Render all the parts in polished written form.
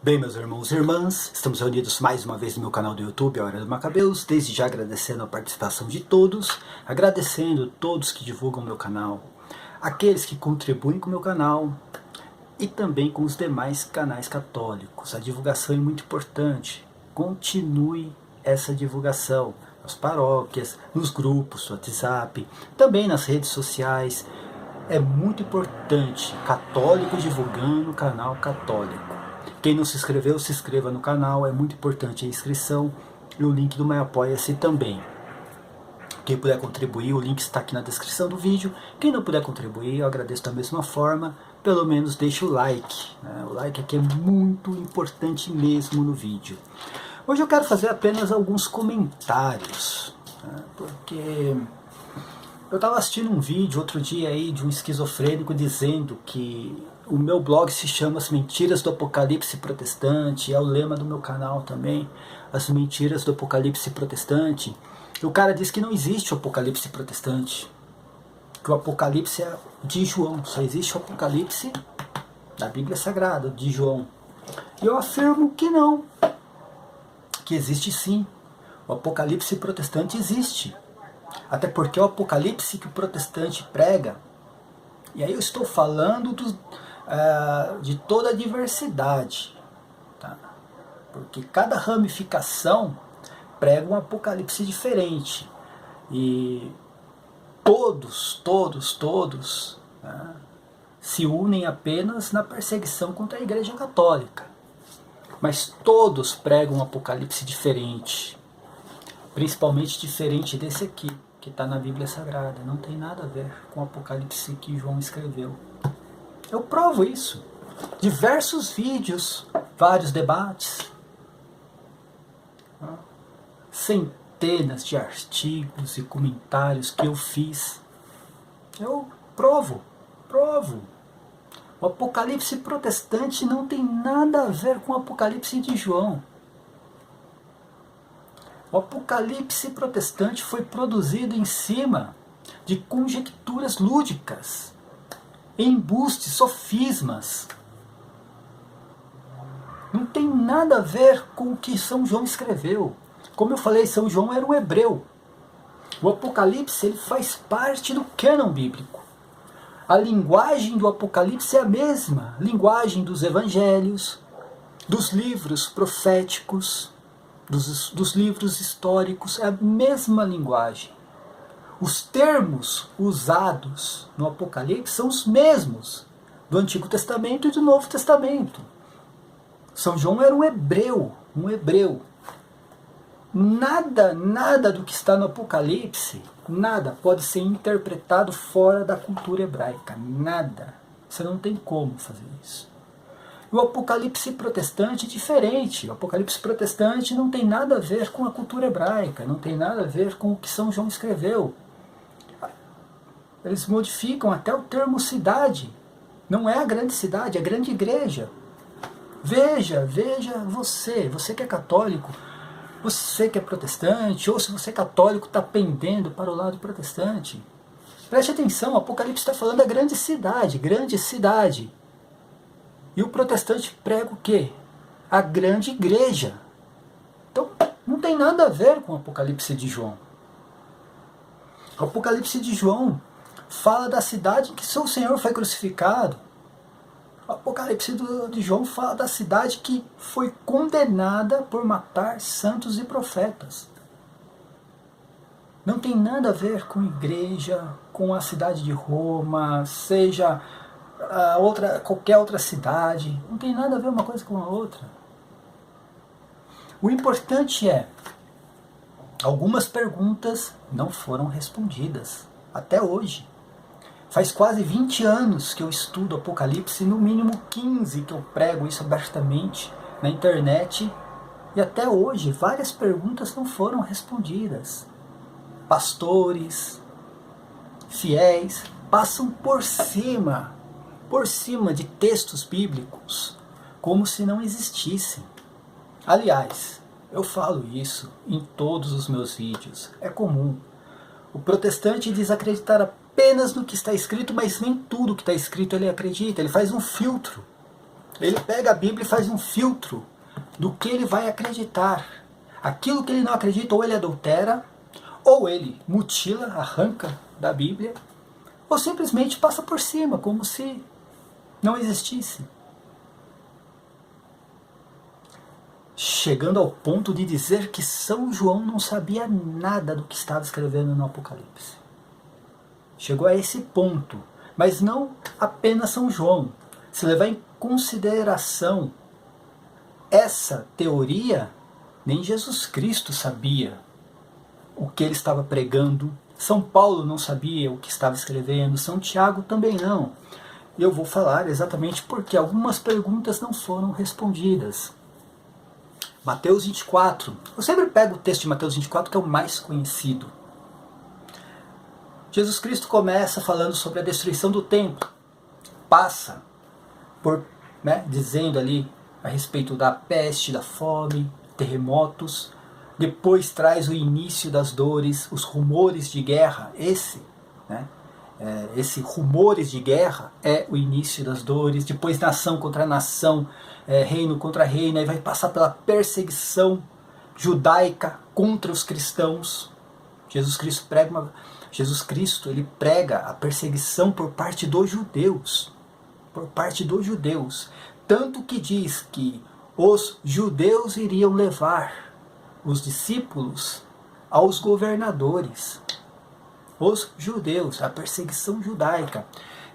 Bem, meus irmãos e irmãs, estamos reunidos mais uma vez no meu canal do YouTube, A Hora do Macabeus, desde já agradecendo a participação de todos, agradecendo todos que divulgam o meu canal, aqueles que contribuem com o meu canal e também com os demais canais católicos. A divulgação é muito importante, continue essa divulgação nas paróquias, nos grupos do WhatsApp, também nas redes sociais. É muito importante, católicos divulgando o canal católico. Quem não se inscreveu, se inscreva no canal, é muito importante a inscrição e o link do meu Apoia-se também. Quem puder contribuir, o link está aqui na descrição do vídeo. Quem não puder contribuir, eu agradeço da mesma forma, pelo menos deixe o like. O like aqui é muito importante mesmo no vídeo. Hoje eu quero fazer apenas alguns comentários, porque eu estava assistindo um vídeo outro dia aí de um esquizofrênico dizendo que o meu blog se chama As Mentiras do Apocalipse Protestante, é o lema do meu canal também, As Mentiras do Apocalipse Protestante. E o cara diz que não existe o Apocalipse Protestante, que o Apocalipse é de João, só existe o Apocalipse da Bíblia Sagrada, de João. E eu afirmo que não, que existe sim, o Apocalipse Protestante existe. Até porque é o Apocalipse que o protestante prega. E aí eu estou falando de toda a diversidade. Tá? Porque cada ramificação prega um Apocalipse diferente. E todos se unem apenas na perseguição contra a Igreja Católica. Mas todos pregam um Apocalipse diferente. Principalmente diferente desse aqui, que está na Bíblia Sagrada. Não tem nada a ver com o Apocalipse que João escreveu. Eu provo isso. Diversos vídeos, vários debates, centenas de artigos e comentários que eu fiz. Eu provo. O Apocalipse protestante não tem nada a ver com o Apocalipse de João. O Apocalipse protestante foi produzido em cima de conjecturas lúdicas, embustes, sofismas. Não tem nada a ver com o que São João escreveu. Como eu falei, São João era um hebreu. O Apocalipse ele faz parte do cânon bíblico. A linguagem do Apocalipse é a mesma linguagem dos evangelhos, dos livros proféticos, dos livros históricos, é a mesma linguagem. Os termos usados no Apocalipse são os mesmos do Antigo Testamento e do Novo Testamento. São João era um hebreu. Nada do que está no Apocalipse, nada pode ser interpretado fora da cultura hebraica. Nada. Você não tem como fazer isso. O Apocalipse protestante é diferente. O Apocalipse protestante não tem nada a ver com a cultura hebraica, não tem nada a ver com o que São João escreveu. Eles modificam até o termo cidade. Não é a grande cidade, é a grande igreja. Veja você que é católico, você que é protestante, ou se você é católico está pendendo para o lado protestante. Preste atenção, o Apocalipse está falando da grande cidade. E o protestante prega o quê? A grande igreja. Então, não tem nada a ver com o Apocalipse de João. O Apocalipse de João fala da cidade em que seu Senhor foi crucificado. O Apocalipse de João fala da cidade que foi condenada por matar santos e profetas. Não tem nada a ver com igreja, com a cidade de Roma, seja qualquer outra cidade. Não tem nada a ver uma coisa com a outra. O importante é, algumas perguntas não foram respondidas até hoje. Faz quase 20 anos que eu estudo Apocalipse, no mínimo 15 que eu prego isso abertamente na internet, e até hoje várias perguntas não foram respondidas. Pastores, fiéis, passam por cima de textos bíblicos, como se não existissem. Aliás, eu falo isso em todos os meus vídeos, é comum. O protestante diz acreditar apenas no que está escrito, mas nem tudo que está escrito ele acredita, ele faz um filtro. Ele pega a Bíblia e faz um filtro do que ele vai acreditar. Aquilo que ele não acredita, ou ele adultera, ou ele mutila, arranca da Bíblia, ou simplesmente passa por cima, como se não existisse. Chegando ao ponto de dizer que São João não sabia nada do que estava escrevendo no Apocalipse. Chegou a esse ponto. Mas não apenas São João. Se levar em consideração essa teoria, nem Jesus Cristo sabia o que ele estava pregando. São Paulo não sabia o que estava escrevendo. São Tiago também não. E eu vou falar exatamente porque algumas perguntas não foram respondidas. Mateus 24. Eu sempre pego o texto de Mateus 24, que é o mais conhecido. Jesus Cristo começa falando sobre a destruição do templo. Passa por, dizendo ali a respeito da peste, da fome, terremotos. Depois traz o início das dores, os rumores de guerra. Esse rumores de guerra é o início das dores. Depois nação contra nação, reino contra reino. Aí vai passar pela perseguição judaica contra os cristãos. Jesus Cristo ele prega a perseguição por parte dos judeus. Por parte dos judeus. Tanto que diz que os judeus iriam levar os discípulos aos governadores. Os judeus, a perseguição judaica.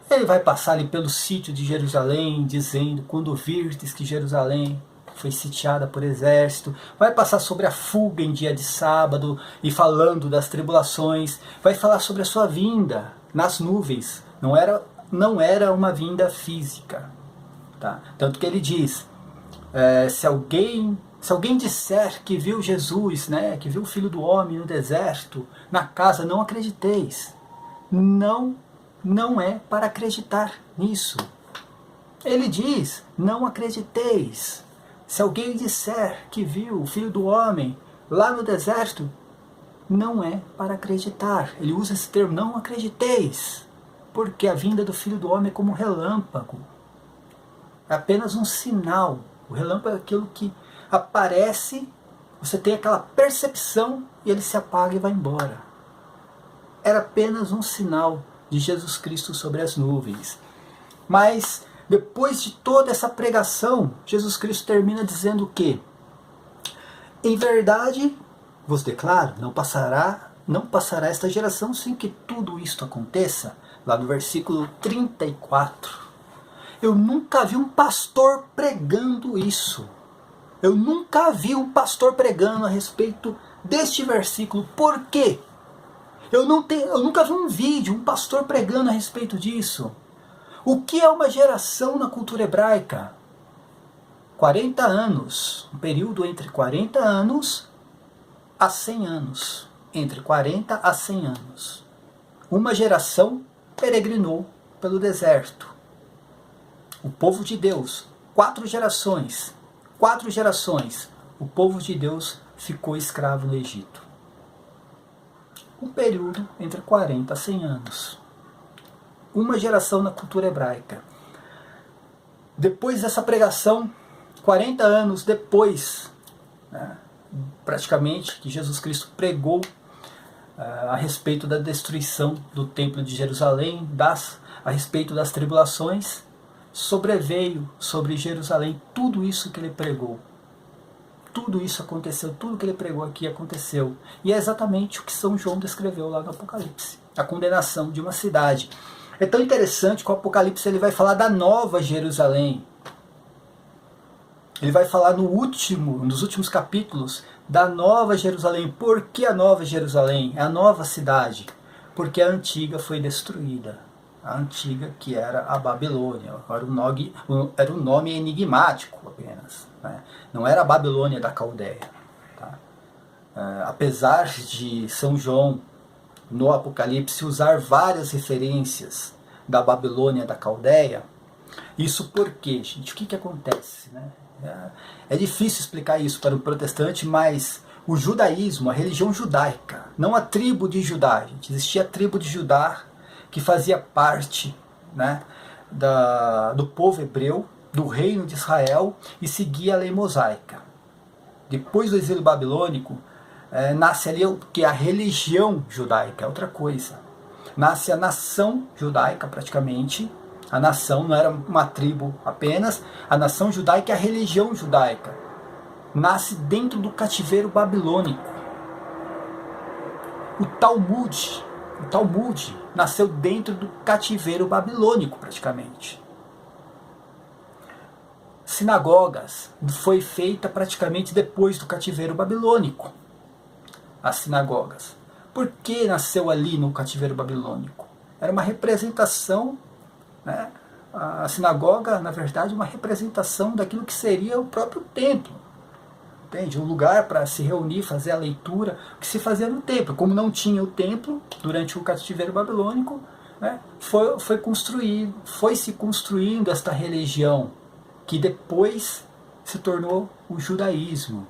Ele vai passar ali pelo sítio de Jerusalém, dizendo, quando virdes que Jerusalém foi sitiada por exército. Vai passar sobre a fuga em dia de sábado, e falando das tribulações. Vai falar sobre a sua vinda nas nuvens. Não era uma vinda física. Tá? Tanto que ele diz, se alguém disser que viu Jesus, que viu o Filho do Homem no deserto, na casa, não acrediteis. Não é para acreditar nisso. Ele diz, não acrediteis. Se alguém disser que viu o Filho do Homem lá no deserto, não é para acreditar. Ele usa esse termo, não acrediteis. Porque a vinda do Filho do Homem é como um relâmpago. É apenas um sinal. O relâmpago é aquilo que aparece, você tem aquela percepção e ele se apaga e vai embora. Era apenas um sinal de Jesus Cristo sobre as nuvens. Mas depois de toda essa pregação, Jesus Cristo termina dizendo o quê? Em verdade, vos declaro, não passará esta geração sem que tudo isto aconteça. Lá no versículo 34. Eu nunca vi um pastor pregando isso. Eu nunca vi um pastor pregando a respeito deste versículo. Por quê? Eu nunca vi um vídeo, um pastor pregando a respeito disso. O que é uma geração na cultura hebraica? 40 anos. Um período entre 40 anos a 100 anos. Entre 40 a 100 anos. Uma geração peregrinou pelo deserto. O povo de Deus, 4 gerações, o povo de Deus ficou escravo no Egito. Um período entre 40 a 100 anos. Uma geração na cultura hebraica. Depois dessa pregação, 40 anos depois, praticamente, que Jesus Cristo pregou a respeito da destruição do templo de Jerusalém, a respeito das tribulações, sobreveio sobre Jerusalém tudo isso que ele pregou. Tudo isso aconteceu, tudo que ele pregou aqui aconteceu. E é exatamente o que São João descreveu lá no Apocalipse. A condenação de uma cidade. É tão interessante que o Apocalipse ele vai falar da Nova Jerusalém. Ele vai falar nos últimos capítulos da Nova Jerusalém. Por que a Nova Jerusalém? É a nova cidade. Porque a antiga foi destruída. A antiga, que era a Babilônia. Era um nome enigmático apenas. Não era a Babilônia da Caldeia. Tá? Apesar de São João, no Apocalipse, usar várias referências da Babilônia da Caldeia, isso por quê, gente? O que acontece? É difícil explicar isso para um protestante, mas o judaísmo, a religião judaica, não a tribo de Judá, gente. Existia a tribo de Judá, que fazia parte do povo hebreu, do reino de Israel e seguia a lei mosaica. Depois do exílio babilônico, nasce ali o que é a religião judaica, é outra coisa. Nasce a nação judaica praticamente. A nação não era uma tribo apenas, a nação judaica é a religião judaica. Nasce dentro do cativeiro babilônico. O Talmud nasceu dentro do cativeiro babilônico praticamente. Sinagogas foi feita praticamente depois do cativeiro babilônico. As sinagogas. Por que nasceu ali no cativeiro babilônico? Era uma representação, né? A sinagoga, na verdade, uma representação daquilo que seria o próprio templo. Entende? Um lugar para se reunir, fazer a leitura, o que se fazia no templo. Como não tinha o templo durante o cativeiro babilônico, né? foi se construindo esta religião, que depois se tornou o judaísmo.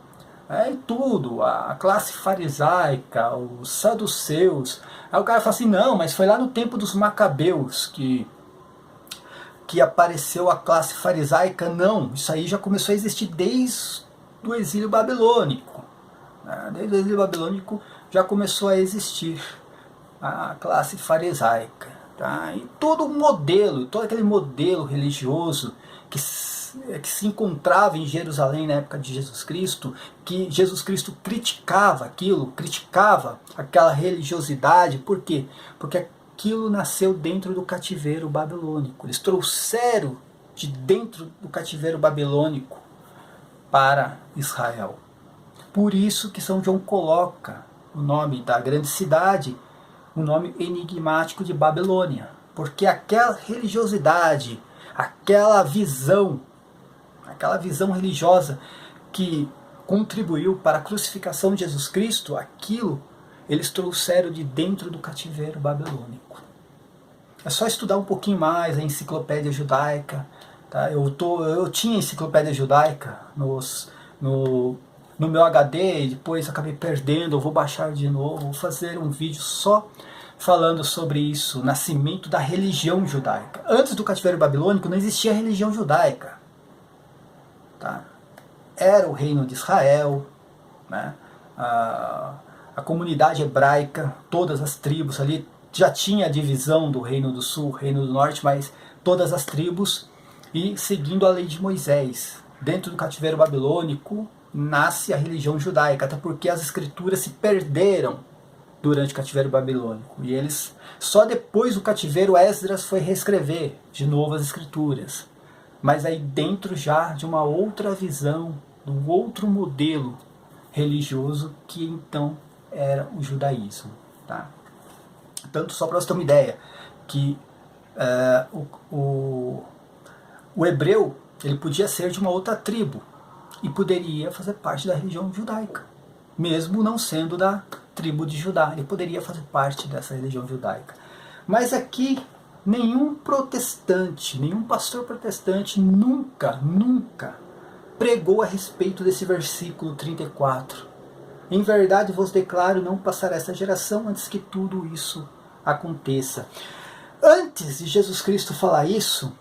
E tudo, a classe farisaica, os saduceus. Aí o cara fala assim, não, mas foi lá no tempo dos macabeus que apareceu a classe farisaica. Não, isso aí já começou a existir desde o exílio babilônico. Desde o exílio babilônico já começou a existir a classe farisaica. Tá? E todo aquele modelo religioso que se encontrava em Jerusalém na época de Jesus Cristo, que Jesus Cristo criticava aquela religiosidade. Por quê? Porque aquilo nasceu dentro do cativeiro babilônico. Eles trouxeram de dentro do cativeiro babilônico para Israel. Por isso que São João coloca o nome da grande cidade, o nome enigmático de Babilônia. Porque aquela religiosidade, aquela visão religiosa que contribuiu para a crucificação de Jesus Cristo, aquilo eles trouxeram de dentro do cativeiro babilônico. É só estudar um pouquinho mais a enciclopédia judaica. Tá? Eu tinha enciclopédia judaica no meu HD, e depois acabei perdendo, eu vou baixar de novo, vou fazer um vídeo só falando sobre isso, o nascimento da religião judaica. Antes do cativeiro babilônico não existia religião judaica. Tá? Era o reino de Israel, né? A comunidade hebraica, todas as tribos ali, já tinha a divisão do reino do sul, reino do norte, mas todas as tribos, e seguindo a lei de Moisés. Dentro do cativeiro babilônico nasce a religião judaica, até porque as escrituras se perderam durante o cativeiro babilônico. E eles, só depois do cativeiro, Esdras foi reescrever de novo as escrituras. Mas aí dentro já de uma outra visão, de um outro modelo religioso, que então era o judaísmo. Tá? Tanto só para você ter uma ideia, que o hebreu ele podia ser de uma outra tribo e poderia fazer parte da religião judaica. Mesmo não sendo da tribo de Judá, ele poderia fazer parte dessa religião judaica. Mas aqui, nenhum protestante, nenhum pastor protestante nunca pregou a respeito desse versículo 34. Em verdade vos declaro, não passará essa geração antes que tudo isso aconteça. Antes de Jesus Cristo falar isso,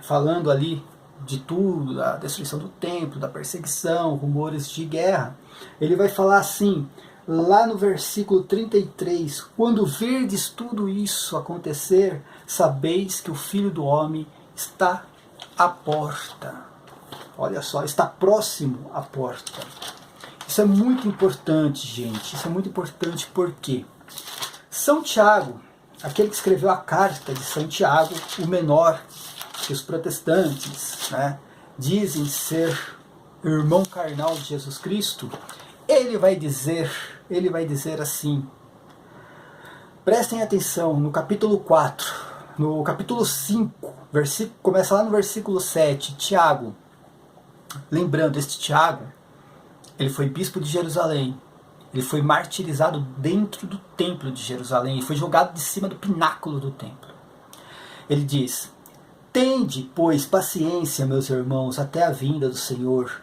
falando ali de tudo, da destruição do templo, da perseguição, rumores de guerra, ele vai falar assim, lá no versículo 33, quando virdes tudo isso acontecer, sabeis que o Filho do Homem está à porta. Olha só, está próximo à porta. Isso é muito importante, gente. Isso é muito importante porque São Tiago, aquele que escreveu a carta de São Tiago, o menor, que os protestantes, né, dizem ser irmão carnal de Jesus Cristo, ele vai dizer assim, prestem atenção, no capítulo 4, no capítulo 5, começa lá no versículo 7, Tiago, lembrando, este Tiago, ele foi bispo de Jerusalém, ele foi martirizado dentro do templo de Jerusalém, ele foi jogado de cima do pináculo do templo. Ele diz, tende, pois, paciência, meus irmãos, até a vinda do Senhor.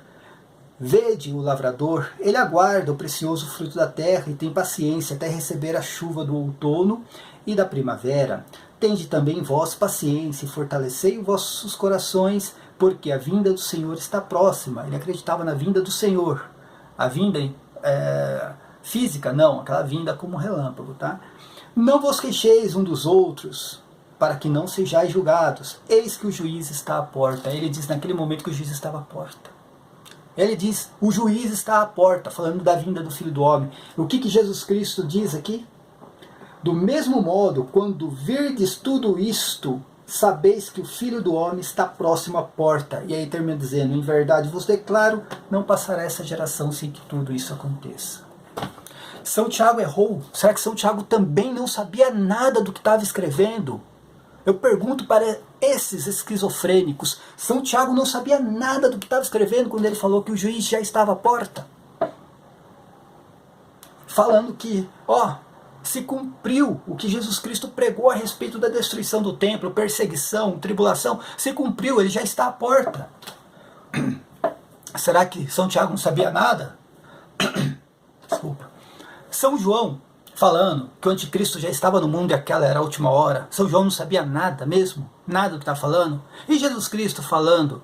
Vede o lavrador, ele aguarda o precioso fruto da terra e tem paciência até receber a chuva do outono e da primavera. Tende também vós paciência e fortalecei vossos corações, porque a vinda do Senhor está próxima. Ele acreditava na vinda do Senhor. A vinda física, não, aquela vinda como relâmpago, tá? Não vos queixeis um dos outros, para que não sejais julgados. Eis que o juiz está à porta. Ele diz naquele momento que o juiz estava à porta. Ele diz, o juiz está à porta, falando da vinda do Filho do Homem. O que Jesus Cristo diz aqui? Do mesmo modo, quando virdes tudo isto, sabeis que o Filho do Homem está próximo à porta. E aí termina dizendo, em verdade vos declaro, não passará essa geração sem que tudo isso aconteça. São Tiago errou? Será que São Tiago também não sabia nada do que estava escrevendo? Eu pergunto para esses esquizofrênicos, São Tiago não sabia nada do que estava escrevendo quando ele falou que o juiz já estava à porta? Falando que, se cumpriu o que Jesus Cristo pregou a respeito da destruição do templo, perseguição, tribulação, se cumpriu, ele já está à porta. Será que São Tiago não sabia nada? Desculpa. São João falando que o anticristo já estava no mundo e aquela era a última hora. São João não sabia nada mesmo, nada do que está falando. E Jesus Cristo falando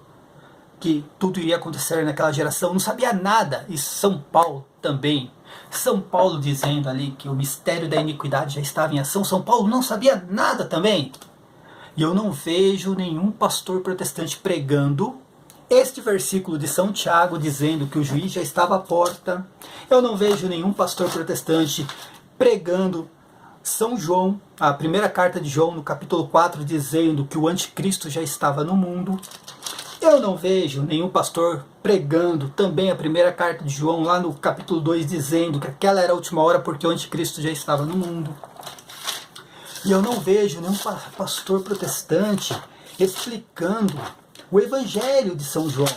que tudo iria acontecer naquela geração, não sabia nada. E São Paulo também. São Paulo dizendo ali que o mistério da iniquidade já estava em ação. São Paulo não sabia nada também. E eu não vejo nenhum pastor protestante pregando este versículo de São Tiago dizendo que o juiz já estava à porta. Eu não vejo nenhum pastor protestante pregando São João, a primeira carta de João, no capítulo 4, dizendo que o anticristo já estava no mundo. Eu não vejo nenhum pastor pregando também a primeira carta de João, lá no capítulo 2, dizendo que aquela era a última hora porque o anticristo já estava no mundo. E eu não vejo nenhum pastor protestante explicando o evangelho de São João.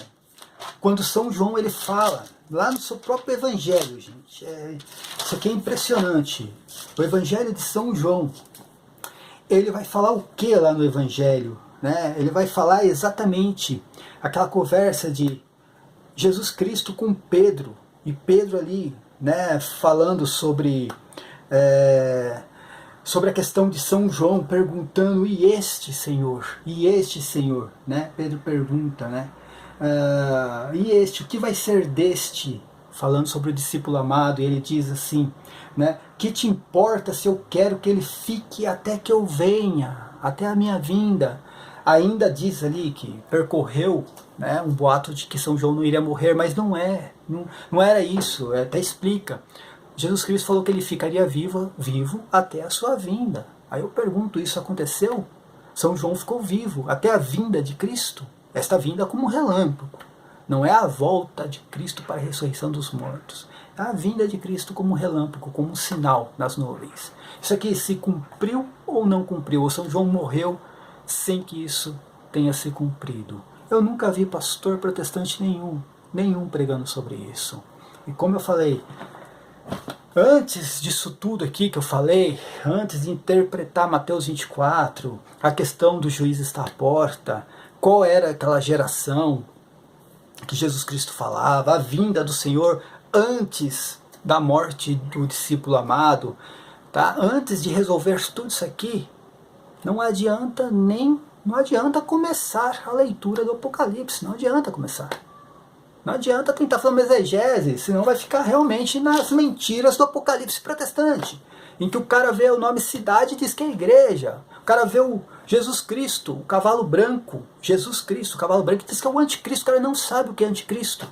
Quando São João ele fala, lá no seu próprio evangelho, gente, isso aqui é impressionante. O evangelho de São João, ele vai falar o que lá no evangelho? Né? Ele vai falar exatamente aquela conversa de Jesus Cristo com Pedro, e Pedro ali, né, falando sobre a questão de São João, perguntando, e este Senhor, né? Pedro pergunta, né? E este, o que vai ser deste? Falando sobre o discípulo amado, e ele diz assim, né? Que te importa se eu quero que ele fique até que eu venha, até a minha vinda? Ainda diz ali que percorreu, né, um boato de que São João não iria morrer, mas não era isso, até explica. Jesus Cristo falou que ele ficaria vivo até a sua vinda. Aí eu pergunto, isso aconteceu? São João ficou vivo até a vinda de Cristo? Esta vinda como um relâmpago. Não é a volta de Cristo para a ressurreição dos mortos. É a vinda de Cristo como um relâmpago, como um sinal nas nuvens. Isso aqui se cumpriu ou não cumpriu? Ou São João morreu sem que isso tenha se cumprido? Eu nunca vi pastor protestante nenhum pregando sobre isso. E como eu falei, antes disso tudo aqui que eu falei, antes de interpretar Mateus 24, a questão do juiz estar à porta, qual era aquela geração que Jesus Cristo falava, a vinda do Senhor antes da morte do discípulo amado, tá? Antes de resolver tudo isso aqui, não adianta começar a leitura do Apocalipse, não adianta começar. Não adianta tentar fazer uma exegese, senão vai ficar realmente nas mentiras do Apocalipse protestante, em que o cara vê o nome cidade e diz que é igreja. O cara vê o Jesus Cristo, o cavalo branco, Jesus Cristo, o cavalo branco, e diz que é o anticristo. O cara não sabe o que é anticristo.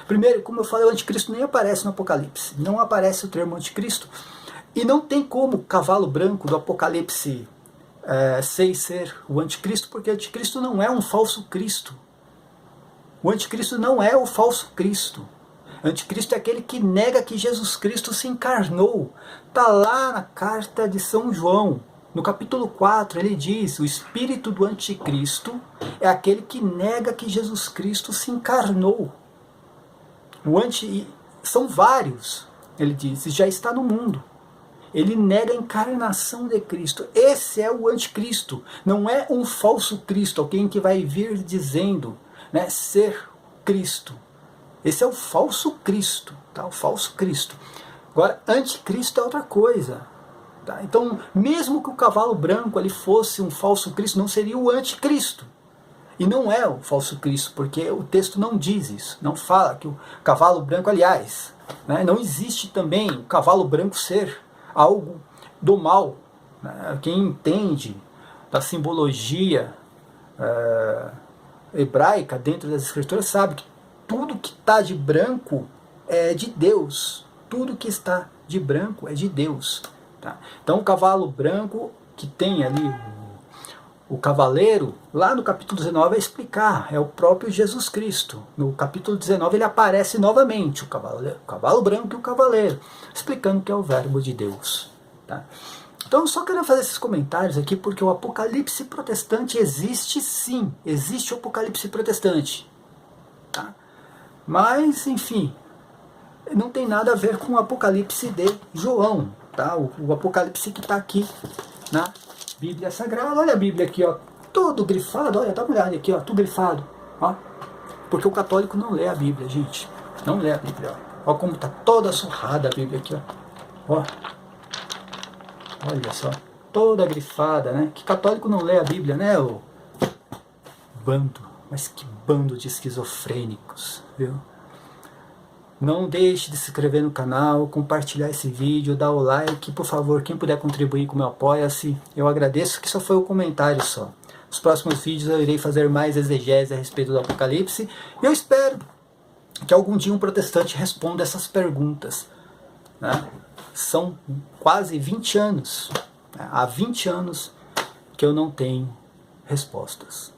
Primeiro, como eu falei, o anticristo nem aparece no Apocalipse. Não aparece o termo anticristo. E não tem como o cavalo branco do Apocalipse 6 ser o anticristo, porque o anticristo não é um falso Cristo. O anticristo não é o falso Cristo. O anticristo é aquele que nega que Jesus Cristo se encarnou. Está lá na carta de São João. No capítulo 4 ele diz, o espírito do anticristo é aquele que nega que Jesus Cristo se encarnou. São vários, ele diz, e já está no mundo. Ele nega a encarnação de Cristo. Esse é o anticristo. Não é um falso Cristo, alguém que vai vir dizendo, né, ser Cristo. Esse é o falso Cristo, tá? O falso Cristo. Agora, anticristo é outra coisa. Tá? Então, mesmo que o cavalo branco ali fosse um falso Cristo, não seria o anticristo. E não é o falso Cristo, porque o texto não diz isso. Não fala que o cavalo branco, aliás, né, não existe também o cavalo branco ser algo do mal. Né? Quem entende da simbologia hebraica dentro das escrituras sabe que tudo que está de branco é de Deus. Tudo que está de branco é de Deus. Tá? Então o cavalo branco que tem ali o cavaleiro, lá no capítulo 19 vai explicar, é o próprio Jesus Cristo. No capítulo 19 ele aparece novamente, o cavalo branco e o cavaleiro, explicando que é o verbo de Deus. Tá? Então eu só quero fazer esses comentários aqui porque o apocalipse protestante existe sim, existe o apocalipse protestante. Tá? Mas, enfim, não tem nada a ver com o apocalipse de João, tá? O apocalipse que está aqui na Bíblia Sagrada. Olha a Bíblia aqui, ó, todo grifado, olha, dá uma olhada aqui, ó, tudo grifado, ó. Porque o católico não lê a Bíblia, gente, não lê a Bíblia, ó como tá toda surrada a Bíblia aqui, ó. Olha só, toda grifada, né? Que católico não lê a Bíblia, né, ô bando, mas que bando de esquizofrênicos, viu? Não deixe de se inscrever no canal, compartilhar esse vídeo, dar o like, por favor, quem puder contribuir com o meu apoia-se, eu agradeço, que só foi o comentário só. Nos próximos vídeos eu irei fazer mais exegese a respeito do Apocalipse, e eu espero que algum dia um protestante responda essas perguntas. Né? São quase 20 anos, né? Há 20 anos que eu não tenho respostas.